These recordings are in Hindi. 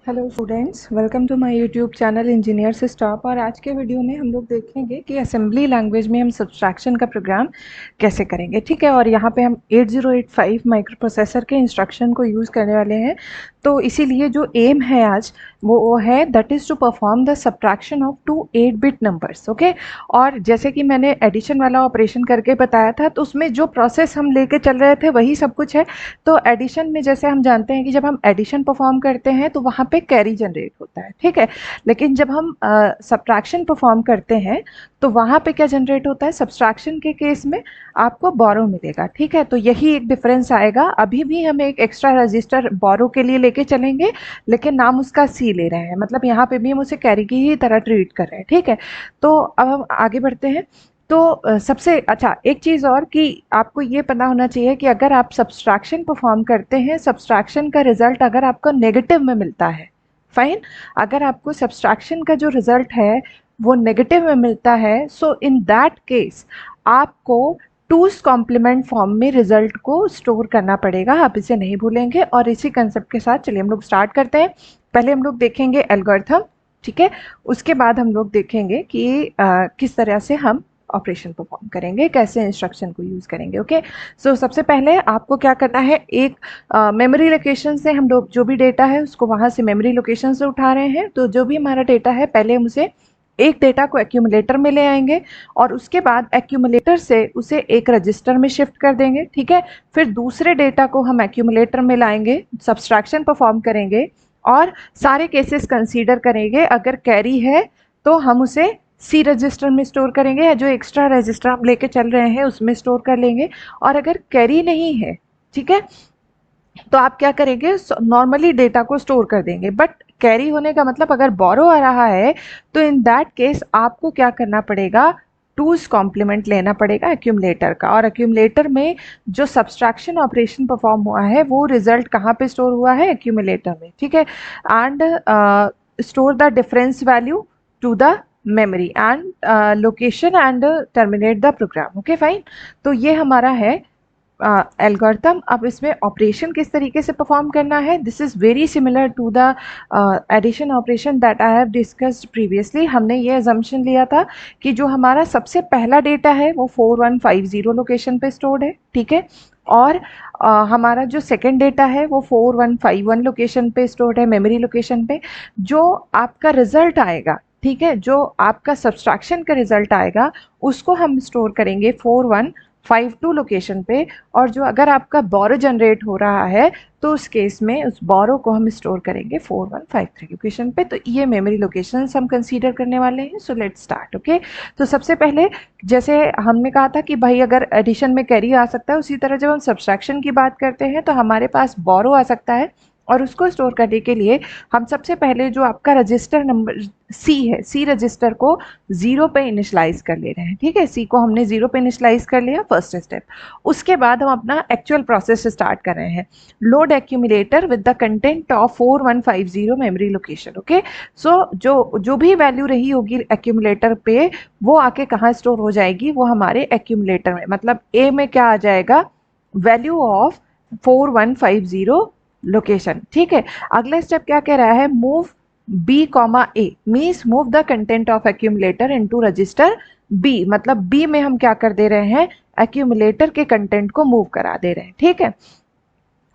Hello students, welcome to my YouTube channel engineer से स्टॉप। और आज के वीडियो में हम लोग देखेंगे कि असेंबली लैंग्वेज में हम सब्सट्रैक्शन का प्रोग्राम कैसे करेंगे। ठीक है, और यहाँ पे हम 8085 माइक्रो प्रोसेसर के इंस्ट्रक्शन को यूज़ करने वाले हैं। तो इसीलिए जो एम है आज वो है that is to perform the subtraction of 2 8 bit numbers. Okay, और जैसे कि मैंने एडिशन वाला ऑपरेशन करके बताया था, तो उसमें जो प्रोसेस हम लेके चल रहे थे वही सब कुछ है। तो एडिशन में जैसे हम जानते हैं कि जब हम एडिशन परफॉर्म करते हैं तो वहाँ पे कैरी जनरेट होता है, ठीक है। लेकिन जब हम सब्ट्रैक्शन परफॉर्म करते हैं तो वहाँ पे क्या जनरेट होता है, सब्ट्रैक्शन के केस में आपको बोरो मिलेगा, ठीक है। तो यही एक डिफरेंस आएगा। अभी भी हम एक एक्स्ट्रा रजिस्टर बोरो के लिए लेके चलेंगे, लेकिन नाम उसका सी ले रहे हैं, मतलब यहाँ पे भी हम उसे कैरी की ही तरह ट्रीट कर रहे हैं, ठीक है। तो अब हम आगे बढ़ते हैं। तो सबसे अच्छा एक चीज़ और कि आपको ये पता होना चाहिए कि अगर आप सब्सट्रैक्शन परफॉर्म करते हैं, सब्सट्रैक्शन का रिजल्ट अगर आपको नेगेटिव में मिलता है, फाइन। अगर आपको सब्सट्रैक्शन का जो रिजल्ट है वो नेगेटिव में मिलता है, सो इन दैट केस आपको टूस कॉम्प्लीमेंट फॉर्म में रिजल्ट को स्टोर करना पड़ेगा। आप इसे नहीं भूलेंगे। और इसी कंसेप्ट के साथ चलिए हम लोग स्टार्ट करते हैं। पहले हम लोग देखेंगे एल्गोरिथम, ठीक है। उसके बाद हम लोग देखेंगे कि किस तरह से हम ऑपरेशन परफॉर्म करेंगे, कैसे इंस्ट्रक्शन को यूज़ करेंगे। ओके, सो सबसे पहले आपको क्या करना है, एक मेमोरी लोकेशन से हम लोग जो भी डेटा है उसको वहाँ से मेमोरी लोकेशन से उठा रहे हैं। तो जो भी हमारा डेटा है पहले हम उसे एक डेटा को एक्यूमुलेटर में ले आएंगे और उसके बाद एक्यूमुलेटर से उसे एक रजिस्टर में शिफ्ट कर देंगे, ठीक है। फिर दूसरे डेटा को हम एक्यूमुलेटर में लाएंगे, सब्सट्रैक्शन परफॉर्म करेंगे और सारे केसेस कंसीडर करेंगे। अगर कैरी है तो हम उसे सी रजिस्टर में स्टोर करेंगे या जो एक्स्ट्रा रजिस्टर हम लेके चल रहे हैं उसमें स्टोर कर लेंगे। और अगर कैरी नहीं है, ठीक है, तो आप क्या करेंगे, नॉर्मली डेटा को स्टोर कर देंगे। बट कैरी होने का मतलब अगर बोरो आ रहा है तो इन दैट केस आपको क्या करना पड़ेगा, टूज कॉम्प्लीमेंट लेना पड़ेगा एक्यूमुलेटर का। और एक्यूमुलेटर में जो सब्सट्रैक्शन ऑपरेशन परफॉर्म हुआ है वो रिजल्ट कहाँ पे स्टोर हुआ है, एक्यूमुलेटर में, ठीक है। And store the difference value to the memory and location and terminate the program. Okay fine. तो ये हमारा है एल्गोरिथम। अब इसमें ऑपरेशन किस तरीके से परफॉर्म करना है, this is very similar to the addition operation that I have discussed previously. हमने ये अजम्पशन लिया था कि जो हमारा सबसे पहला डेटा है वो 4150 लोकेशन पे स्टोर्ड है, ठीक है। और हमारा जो सेकेंड डेटा है वो 4151 लोकेशन पे स्टोर्ड है, मेमोरी लोकेशन पे। जो आपका रिजल्ट आएगा, ठीक है, जो आपका सब्सट्रैक्शन का रिजल्ट आएगा उसको हम स्टोर करेंगे 4152 लोकेशन पे। और जो अगर आपका बोरो जनरेट हो रहा है तो उस केस में उस बोरो को हम स्टोर करेंगे 4153 लोकेशन पे। तो ये मेमोरी लोकेशंस हम कंसीडर करने वाले हैं। So let's start. ओके, तो सबसे पहले जैसे हमने कहा था कि भाई अगर एडिशन में कैरी आ सकता है, उसी तरह जब हम सब्सट्रैक्शन की बात करते हैं तो हमारे पास बोरो आ सकता है। और उसको स्टोर करने के लिए हम सबसे पहले जो आपका रजिस्टर नंबर सी है, सी रजिस्टर को 0 पे इनिशलाइज कर ले रहे हैं, ठीक है। सी को हमने 0 पे इनिशलाइज कर लिया, फर्स्ट स्टेप। उसके बाद हम अपना एक्चुअल प्रोसेस स्टार्ट कर रहे हैं, load accumulator with the content of 4150 memory location. Okay, so जो जो भी वैल्यू रही होगी एक्यूमुलेटर पे वो आके कहाँ स्टोर हो जाएगी, वो हमारे एक्यूमुलेटर में, मतलब ए में क्या आ जाएगा, वैल्यू ऑफ 4150 लोकेशन, ठीक है। अगला स्टेप क्या कह रहा है, move B comma A, means move the content of accumulator into register B. मतलब बी में हम क्या कर दे रहे हैं, एक्यूमुलेटर के कंटेंट को मूव करा दे रहे हैं, ठीक है।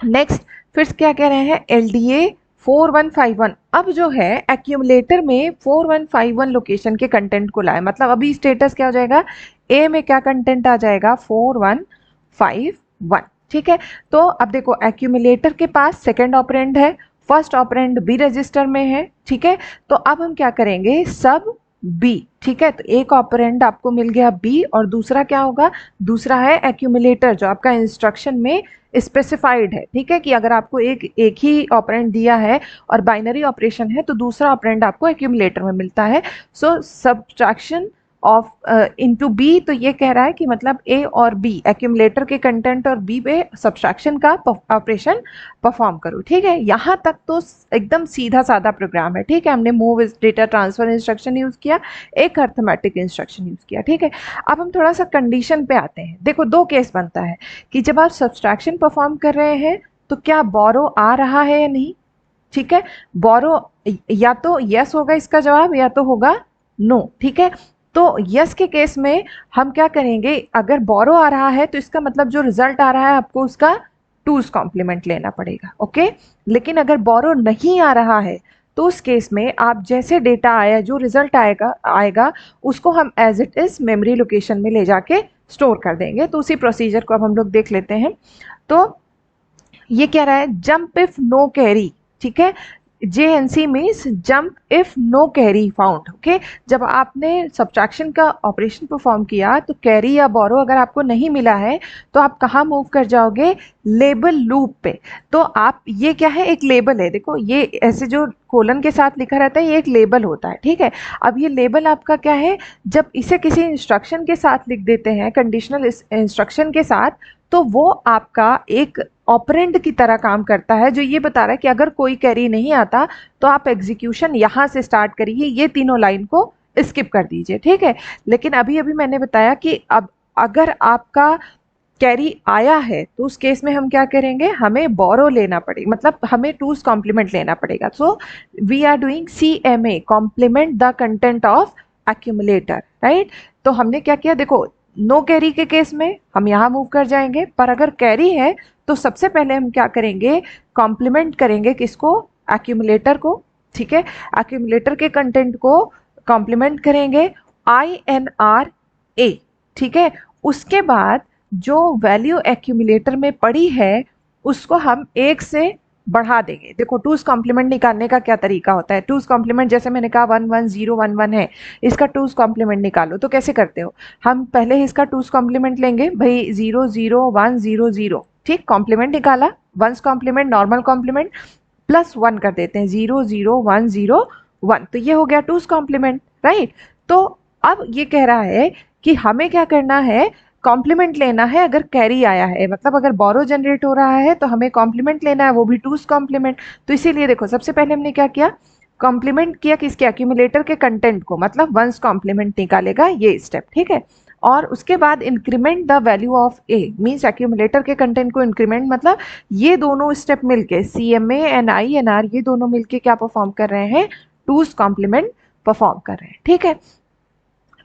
नेक्स्ट फिर क्या कह रहे हैं, LDA 4151। अब जो है एक्यूमुलेटर में 4151 लोकेशन के कंटेंट को लाए, मतलब अभी स्टेटस क्या हो जाएगा, ए में क्या कंटेंट आ जाएगा, 4151, ठीक है। तो अब देखो एक्यूमुलेटर के पास सेकेंड ऑपरेंड है, फर्स्ट ऑपरेंड बी रजिस्टर में है, ठीक है। तो अब हम क्या करेंगे, सब बी, ठीक है। तो एक ऑपरेंड आपको मिल गया बी और दूसरा क्या होगा, दूसरा है एक्यूमुलेटर जो आपका इंस्ट्रक्शन में स्पेसिफाइड है, ठीक है। कि अगर आपको एक ही ऑपरेंड दिया है और बाइनरी ऑपरेशन है तो दूसरा ऑपरेंड आपको एक्यूमुलेटर में मिलता है। सो सब्ट्रैक्शन ऑफ इनटू बी, तो ये कह रहा है कि मतलब ए और बी, एक्यूमुलेटर के कंटेंट और बी पे सब्ट्रैक्शन का ऑपरेशन परफॉर्म करो, ठीक है। यहाँ तक तो एकदम सीधा साधा प्रोग्राम है, ठीक है। हमने move data transfer instruction use किया, एक अर्थमेटिक इंस्ट्रक्शन यूज़ किया, ठीक है। अब हम थोड़ा सा कंडीशन पे आते हैं। देखो दो केस बनता है कि जब आप सब्सट्रैक्शन परफॉर्म कर रहे हैं तो क्या बोरो आ रहा है या नहीं, ठीक है। बोरो या तो यस होगा इसका जवाब या तो होगा नो, ठीक है। तो यस के केस में हम क्या करेंगे, अगर बोरो आ रहा है तो इसका मतलब जो रिजल्ट आ रहा है आपको उसका टूज कॉम्प्लीमेंट लेना पड़ेगा, ओके। लेकिन अगर बोरो नहीं आ रहा है तो उस केस में आप जैसे डेटा आया, जो रिजल्ट आएगा आएगा उसको हम as it is memory location में ले जाके स्टोर कर देंगे। तो उसी प्रोसीजर को अब हम लोग देख लेते हैं। तो ये कह रहा है जंप इफ नो कैरी, ठीक है। JNC means jump if no carry found, okay. जब आपने सब्ट्रैक्शन का ऑपरेशन परफॉर्म किया तो कैरी या बोरो अगर आपको नहीं मिला है तो आप कहाँ मूव कर जाओगे, लेबल लूप पे। तो आप, ये क्या है, एक लेबल है, देखो ये ऐसे जो कोलन के साथ लिखा रहता है ये एक लेबल होता है, ठीक है। अब ये लेबल आपका क्या है, जब इसे किसी इंस्ट्रक्शन के साथ लिख देते हैं, कंडीशनल इंस्ट्रक्शन के साथ, तो वो आपका एक ऑपरेंड की तरह काम करता है, जो ये बता रहा है कि अगर कोई कैरी नहीं आता तो आप एग्जीक्यूशन यहाँ से स्टार्ट करिए, ये तीनों लाइन को स्किप कर दीजिए, ठीक है। लेकिन अभी अभी मैंने बताया कि अब अगर आपका कैरी आया है तो उस केस में हम क्या करेंगे, हमें बोरो लेना पड़ेगा, मतलब हमें टूज कॉम्प्लीमेंट लेना पड़ेगा। So we are doing CMA, complement the content of accumulator, right. तो हमने क्या किया, देखो नो कैरी के केस में हम यहाँ मूव कर जाएंगे, पर अगर कैरी है तो सबसे पहले हम क्या करेंगे, कॉम्प्लीमेंट करेंगे किसको, एक्यूमुलेटर को, ठीक है। एक्यूमुलेटर के कंटेंट को कॉम्प्लीमेंट करेंगे INRA, ठीक है। उसके बाद जो वैल्यू एक्यूमुलेटर में पड़ी है उसको हम एक से बढ़ा देंगे। देखो टूज कॉम्प्लीमेंट निकालने का क्या तरीका होता है, टूज कॉम्प्लीमेंट जैसे मैंने कहा 11011 है, इसका टूज कॉम्प्लीमेंट निकालो तो कैसे करते हो, हम पहले इसका टूज कॉम्प्लीमेंट लेंगे भाई 00100, ठीक, कॉम्प्लीमेंट निकाला, one's complement, normal complement plus 1 कर देते हैं, 00101, तो ये हो गया टूज कॉम्प्लीमेंट, राइट। तो अब ये कह रहा है कि हमें क्या करना है, कॉम्प्लीमेंट लेना है अगर कैरी आया है, मतलब अगर बोरो जनरेट हो रहा है तो हमें कॉम्प्लीमेंट लेना है, वो भी टूज कॉम्प्लीमेंट। तो इसीलिए देखो सबसे पहले हमने क्या किया, कॉम्प्लीमेंट किया किसके, एक्यूमुलेटर के कंटेंट को, मतलब वंस कॉम्प्लीमेंट निकालेगा ये स्टेप, ठीक है। और उसके बाद increment the value of A, means accumulator के कंटेंट को इंक्रीमेंट, मतलब ये दोनों स्टेप मिलके CMA एंड INR ये दोनों मिलके क्या परफॉर्म कर रहे हैं, टूज कॉम्प्लीमेंट परफॉर्म कर रहे हैं, ठीक है।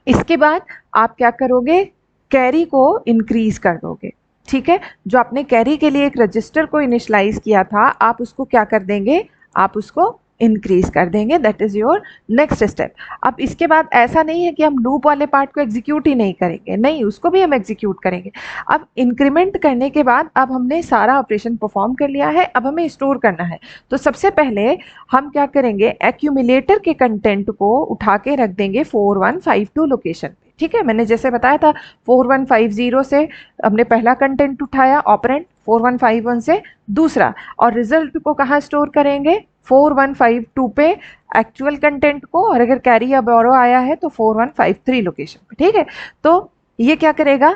इसके बाद आप क्या करोगे, कैरी को इंक्रीज कर दोगे, ठीक है। जो आपने कैरी के लिए एक रजिस्टर को इनिशलाइज किया था आप उसको क्या कर देंगे, आप उसको इंक्रीज कर देंगे, that is your next step. अब इसके बाद ऐसा नहीं है कि हम लूप वाले पार्ट को एग्जीक्यूट ही नहीं करेंगे, नहीं, उसको भी हम एग्जीक्यूट करेंगे। अब इंक्रीमेंट करने के बाद अब हमने सारा ऑपरेशन परफॉर्म कर लिया है, अब हमें स्टोर करना है। तो सबसे पहले हम क्या करेंगे, एक्यूमुलेटर के कंटेंट को उठा के रख देंगे 4152 लोकेशन पे, ठीक है। मैंने जैसे बताया था 4150 से हमने पहला कंटेंट उठाया, ऑपरेंड 4151 से दूसरा, और रिजल्ट को कहाँ स्टोर करेंगे, 4152 पे एक्चुअल कंटेंट को, और अगर कैरी या बोरो आया है तो 4153 लोकेशन पे, ठीक है। तो ये क्या करेगा,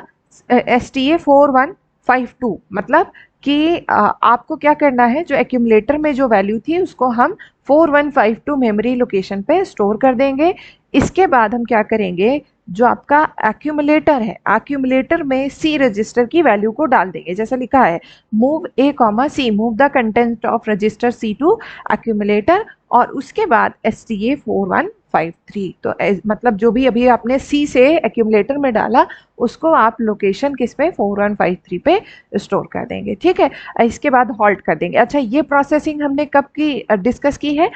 STA 4152, मतलब कि आपको क्या करना है, जो एक्यूमुलेटर में जो वैल्यू थी उसको हम 4152 मेमोरी लोकेशन पे स्टोर कर देंगे। इसके बाद हम क्या करेंगे, जो आपका एक्यूमुलेटर है, एक्यूमुलेटर में C रजिस्टर की वैल्यू को डाल देंगे, जैसा लिखा है move A, C, move the content of register C to accumulator, और उसके बाद STA 4153। तो मतलब जो भी अभी आपने C से एक्यूमुलेटर में डाला उसको आप लोकेशन किस पे, 4153 पे स्टोर कर देंगे, ठीक है। इसके बाद हॉल्ट कर देंगे। अच्छा, ये प्रोसेसिंग हमने कब की डिस्कस की है,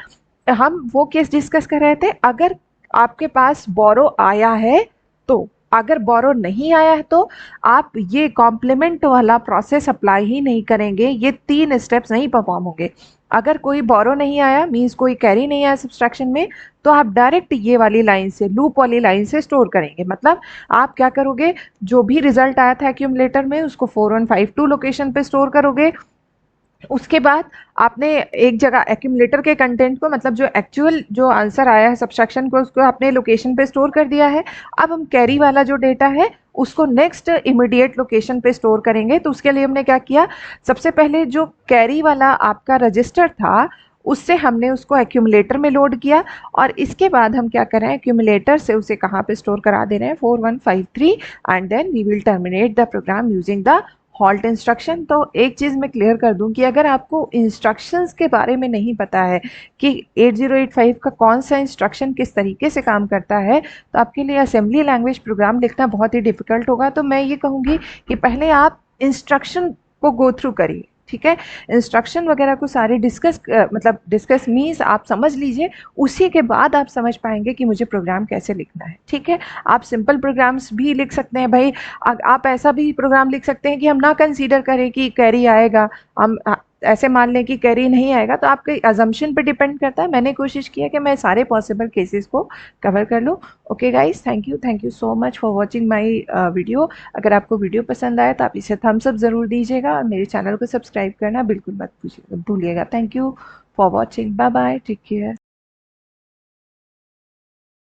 हम वो केस डिस्कस कर रहे थे अगर आपके पास बोरो आया है तो, अगर बोरो नहीं आया है तो आप ये कॉम्प्लीमेंट वाला प्रोसेस अप्लाई ही नहीं करेंगे, ये 3 स्टेप्स नहीं परफॉर्म होंगे। अगर कोई बोरो नहीं आया, मीन्स कोई कैरी नहीं आया सब्सट्रैक्शन में, तो आप डायरेक्ट ये वाली लाइन से, लूप वाली लाइन से स्टोर करेंगे। मतलब आप क्या करोगे, जो भी रिजल्ट आया था एक्यूमुलेटर में उसको 4152 लोकेशन पे स्टोर करोगे। उसके बाद आपने एक जगह एक्यूमुलेटर के कंटेंट को, मतलब जो एक्चुअल जो आंसर आया है सब्सट्रैक्शन को, उसको आपने लोकेशन पे स्टोर कर दिया है। अब हम कैरी वाला जो डेटा है उसको नेक्स्ट इमीडिएट लोकेशन पे स्टोर करेंगे। तो उसके लिए हमने क्या किया, सबसे पहले जो कैरी वाला आपका रजिस्टर था उससे हमने उसको एक्यूमुलेटर में लोड किया, और इसके बाद हम क्या कर रहे हैं, एक्यूमुलेटर से उसे कहाँ पे स्टोर करा दे रहे हैं, 4153, and then we will terminate the program using the halt instruction. तो एक चीज़ मैं क्लियर कर दूं कि अगर आपको इंस्ट्रक्शंस के बारे में नहीं पता है कि 8085 का कौन सा इंस्ट्रक्शन किस तरीके से काम करता है, तो आपके लिए असेंबली लैंग्वेज प्रोग्राम लिखना बहुत ही डिफ़िकल्ट होगा। तो मैं ये कहूँगी कि पहले आप इंस्ट्रक्शन को गो थ्रू करिए, ठीक है। इंस्ट्रक्शन वगैरह को सारे मतलब डिस्कस मीन्स आप समझ लीजिए, उसी के बाद आप समझ पाएंगे कि मुझे प्रोग्राम कैसे लिखना है, ठीक है। आप सिंपल प्रोग्राम्स भी लिख सकते हैं भाई। आप ऐसा भी प्रोग्राम लिख सकते हैं कि हम ना कंसीडर करें कि कैरी आएगा, हम ऐसे मान लें कि कैरी नहीं आएगा, तो आपके अजम्पशन पे डिपेंड करता है। मैंने कोशिश की है कि मैं सारे पॉसिबल केसेस को कवर कर लूँ। Okay guys, thank you so much for watching my video. अगर आपको वीडियो पसंद आया तो आप इसे थम्स अप ज़रूर दीजिएगा और मेरे चैनल को सब्सक्राइब करना बिल्कुल मत भूलिएगा। Thank you for watching, bye bye, take care.